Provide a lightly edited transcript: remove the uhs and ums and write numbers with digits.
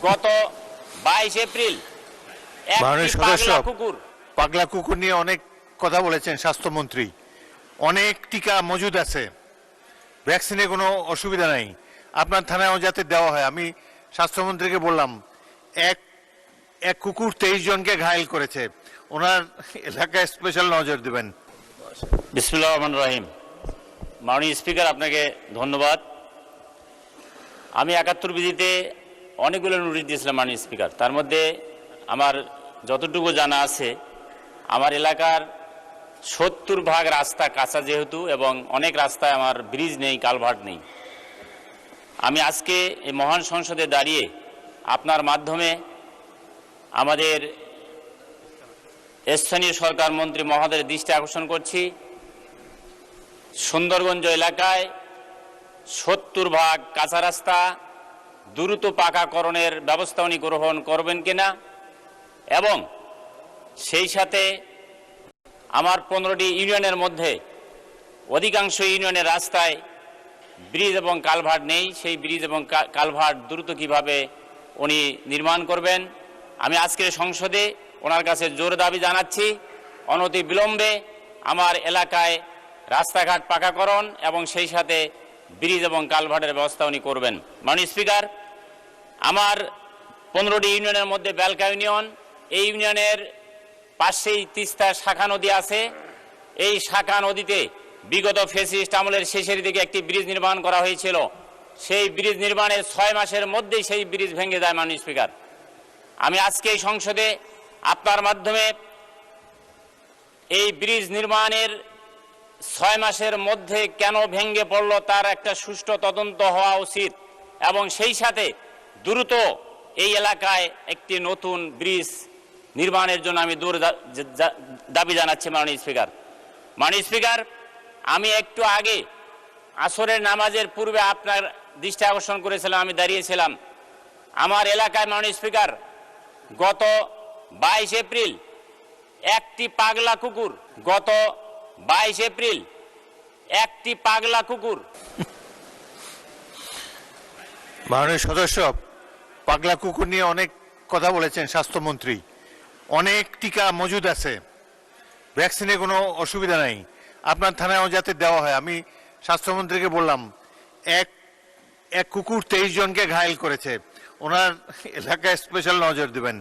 গত 22 এপ্রিল মাননীয় একটি সদস্য, পাগলা কুকুর পাগলা কুকুর নিয়ে অনেক কথা বলেছেন স্বাস্থ্যমন্ত্রী। অনেক টিকা মজুদ আছে, ভ্যাকসিনে কোনো অসুবিধা নাই, আপনার থানায়ও যাতে দেওয়া হয়। আমি স্বাস্থ্যমন্ত্রীকে বললাম, এক এক কুকুর 23 জনকে ঘায়েল করেছে, ওনার এলাকায় স্পেশাল নজর দেবেন। বিসমিল্লাহির রহমানির রহিম। মাননীয় স্পিকার, আপনাকে ধন্যবাদ। আমি 71 বিধিতে অনেকগুলো নোটিশ দিয়েছিলাম মাননীয় স্পিকার। তার মধ্যে আমার যতটুকু জানা আছে, আমার এলাকার 70% রাস্তা কাঁচা যেহেতু, এবং অনেক রাস্তায় আমার ব্রিজ নেই, কালভার্ট নেই। আমি আজকে এই মহান সংসদে দাঁড়িয়ে আপনার মাধ্যমে আমাদের স্থানীয় সরকার মন্ত্রী মহোদয়ের দৃষ্টি আকর্ষণ করছি, সুন্দরগঞ্জ এলাকায় 70% কাঁচা রাস্তা দ্রুত পাকাকরণের ব্যবস্থা উনি গ্রহণ করবেন কিনা, এবং সেই সাথে আমার 15টি ইউনিয়নের মধ্যে অধিকাংশ ইউনিয়নের রাস্তায় ব্রিজ এবং কালভার্ট নেই, সেই ব্রিজ এবং কালভার্ট দ্রুত কিভাবে উনি নির্মাণ করবেন। আমি আজকের সংসদে ওনার কাছে জোর দাবি জানাচ্ছি, অনতি বিলম্বে আমার এলাকায় রাস্তাঘাট পাকাকরণ এবং সেই সাথে ব্রিজ এবং কালভার্টের ব্যবস্থা উনি করবেন। মাননীয় স্পিকার, আমার 15টি ইউনিয়নের মধ্যে বেলকা ইউনিয়ন, এই ইউনিয়নের পাশেই তিস্তা শাখা নদী আছে। এই শাখা নদীতে বিগত ফ্যাসিস্ট আমলের শেষের দিকে একটি ব্রিজ নির্মাণ করা হয়েছিল। সেই ব্রিজ নির্মাণের 6 মাসের মধ্যেই সেই ব্রিজ ভেঙে যায়। মাননীয় স্পিকার, আমি আজকে এই সংসদে আপনার মাধ্যমে এই ব্রিজ নির্মাণের 6 মাসের মধ্যে কেন ভেঙে পড়ল তার একটা সুষ্ঠু তদন্ত হওয়া উচিত, এবং সেই সাথে দ্রুত এই এলাকায় একটি নতুন ব্রিজ নির্মাণের জন্য আমি দাবি জানাচ্ছি। মাননীয় স্পিকার, মাননীয় স্পিকার, আমি একটু আগে আসরের নামাজের পূর্বে আপনার দৃষ্টি আকর্ষণ করেছিলাম, আমি দাঁড়িয়েছিলাম আমার এলাকায়। মাননীয় স্পিকার, গত 22 এপ্রিল একটি পাগলা কুকুর, গত 22 এপ্রিল একটি পাগলা কুকুর। মাননীয় সদস্য, পাগলা কুকুর নিয়ে অনেক কথা বলেছেন স্বাস্থ্যমন্ত্রী। অনেক টিকা মজুদ আছে, ভ্যাকসিনে কোনো অসুবিধা নাই, আপনার থানায়ও যাতে দেওয়া হয়। আমি স্বাস্থ্যমন্ত্রীকে বললাম, এক কুকুর 23 জনকে ঘায়েল করেছে, ওনার এলাকায় স্পেশাল নজর দেবেন।